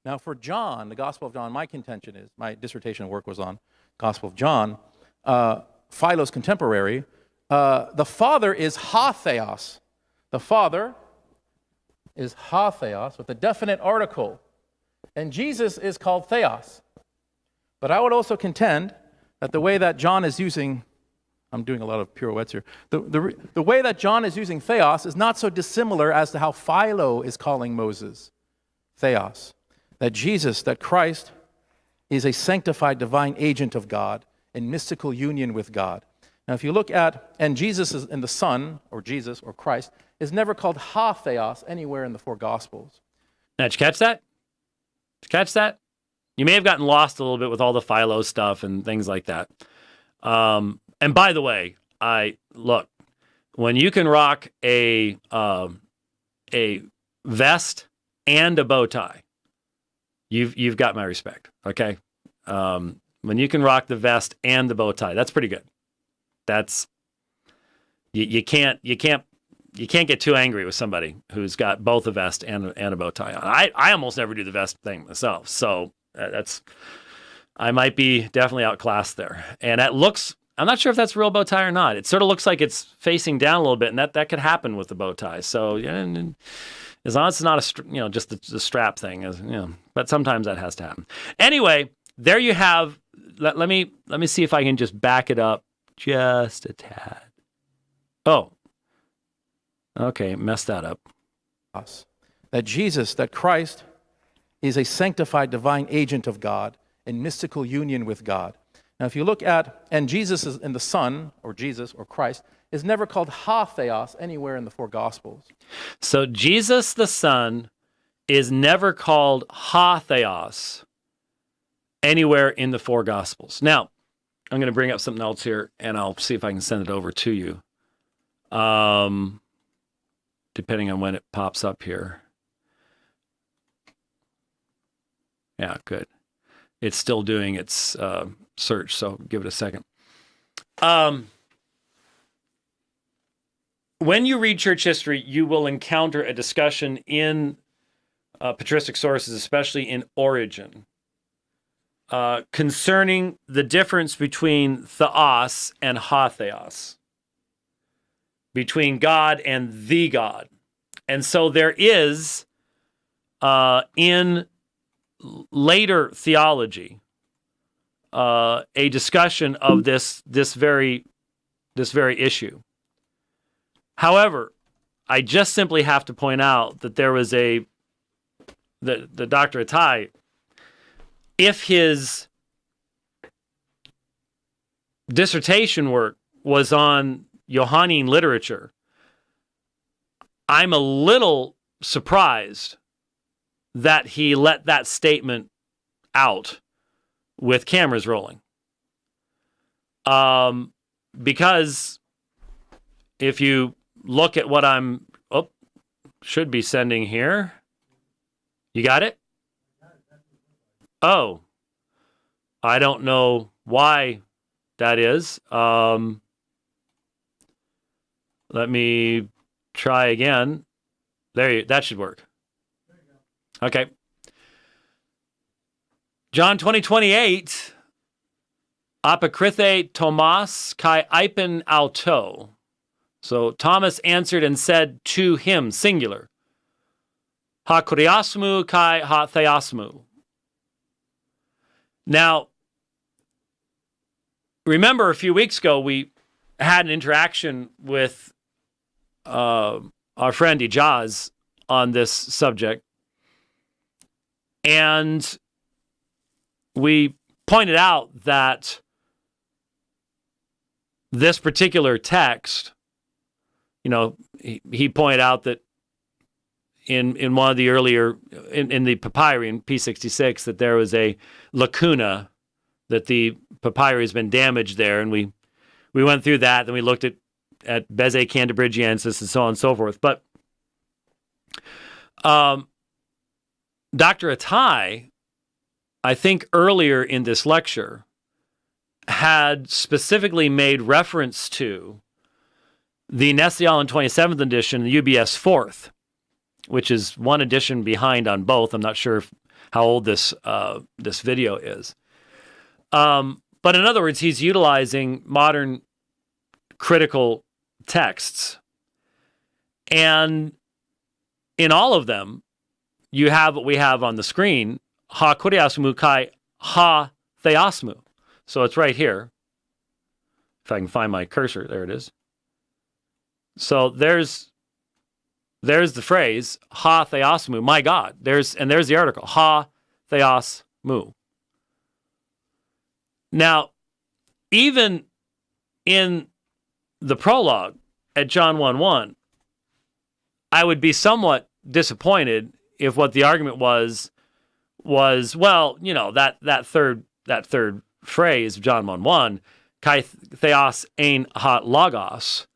Now for John, the Gospel of John, my contention is, my dissertation work was on Gospel of John, Philo's contemporary, the Father is theos. The Father is theos with a definite article, and Jesus is called theos. But I would also contend that the way that John is using, I'm doing a lot of pirouettes here, the way that John is using theos is not so dissimilar as to how Philo is calling Moses theos. That Jesus, that Christ, is a sanctified divine agent of God in mystical union with God. Now if you look at, and Jesus is in the Son, or Jesus, or Christ, is never called theos anywhere in the four Gospels. Now, did you catch that? Did you catch that? You may have gotten lost a little bit with all the Philo stuff and things like that. And by the way, look, when you can rock a vest and a bow tie, you've got my respect. Okay, when you can rock the vest and the bow tie, that's pretty good. That's you can't get too angry with somebody who's got both a vest and a bow tie on. I almost never do the vest thing myself, so I might be definitely outclassed there. And that looks, I'm not sure if that's a real bow tie or not. It sort of looks like it's facing down a little bit, and that could happen with the bow tie. So yeah, as long as it's not just the strap thing, but sometimes that has to happen. Anyway, there you have. Let me see if I can just back it up just a tad. Oh, okay, messed that up. That Jesus, that Christ, is a sanctified divine agent of God in mystical union with God. Now if you look at, and Jesus is in the Son, or Jesus, or Christ, is never called theos anywhere in the four Gospels. So Jesus the Son is never called theos anywhere in the four Gospels. Now, I'm going to bring up something else here, and I'll see if I can send it over to you, depending on when it pops up here. Yeah, good. It's still doing its search, so give it a second. When you read church history, you will encounter a discussion in patristic sources, especially in Origen, concerning the difference between theos and theos, between God and the God. And so there is, in later theology, a discussion of this very issue. However, I just simply have to point out that there was the Dr. Ataie, if his dissertation work was on Johannine literature, I'm a little surprised that he let that statement out with cameras rolling. Because if you look at what I'm should be sending here, you got it? Oh, I don't know why that is. Let me try again. That should work. Okay. John 20:28. Apokrythe Thomas kai eipen auto. So Thomas answered and said to him, singular, ha kuriasmu kai ha theasmu. Now, remember a few weeks ago we had an interaction with our friend Ijaz on this subject, and we pointed out that this particular text, he pointed out that in one of the earlier, in the papyri in P66, that there was a lacuna, that the papyri has been damaged there, and we went through that, then we looked at Beze Cantabrigiensis and so on and so forth. But Dr. Ataie, I think earlier in this lecture, had specifically made reference to the Nestle-Aland 27th edition, the UBS 4th, which is one edition behind on both. I'm not sure if how old this this video is. But in other words, he's utilizing modern critical texts. And in all of them, you have what we have on the screen, ha kuriasmu kai ha theosmu. So it's right here. If I can find my cursor, there it is. So there's the phrase, ha theosmu, my God. There's the article, ha theosmu. Now, even in the prologue at John 1:1, I would be somewhat disappointed if what the argument was, well, you know, that third phrase of John 1:1, kai theos ein ha logos.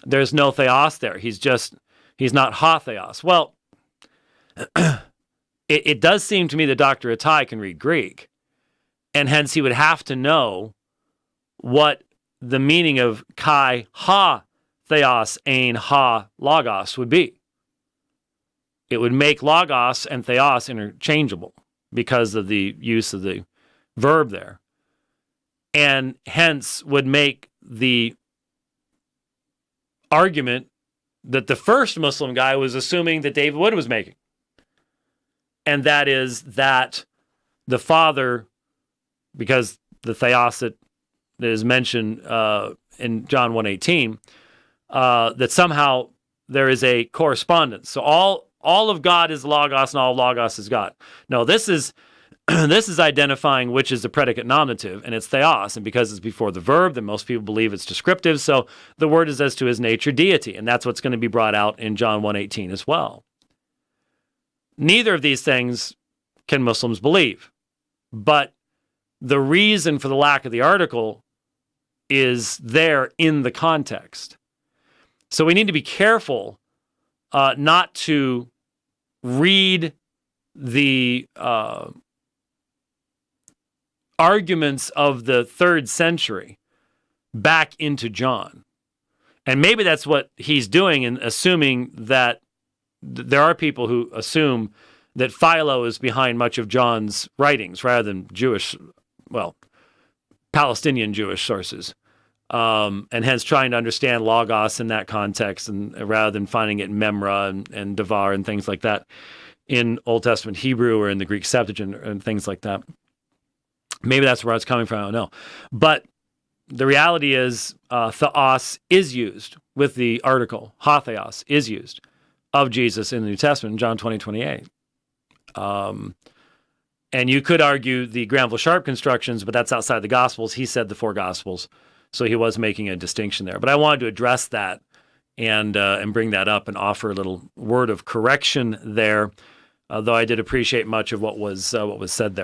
There's no theos there. He's not ha theos. Well, it does seem to me that Dr. Ataie can read Greek, and hence he would have to know what the meaning of kai ha theos ein ha logos would be. It would make logos and theos interchangeable because of the use of the verb there, and hence would make the argument that the first Muslim guy was assuming that David Wood was making, and that is that the Father, because the theos that is mentioned in John 1:18, that somehow there is a correspondence. So all of God is logos and all of logos is God. No, this is identifying which is the predicate nominative, and it's theos. And because it's before the verb, then most people believe it's descriptive. So the word is as to his nature, deity, and that's what's going to be brought out in John 1:18 as well. Neither of these things can Muslims believe, but the reason for the lack of the article is there in the context. So we need to be careful not to read the arguments of the 3rd century back into John. And maybe that's what he's doing in assuming that there are people who assume that Philo is behind much of John's writings rather than Jewish, well, Palestinian Jewish sources. And hence trying to understand logos in that context, and rather than finding it in Memra and Devar and things like that in Old Testament Hebrew or in the Greek Septuagint and things like that. Maybe that's where it's coming from, I don't know. But the reality is theos is used with the article, ha theos is used of Jesus in the New Testament, in John 20:28. And you could argue the Granville-Sharp constructions, but that's outside the Gospels. He said the 4 Gospels. So he was making a distinction there. But I wanted to address that and bring that up and offer a little word of correction there, though I did appreciate much of what was said there.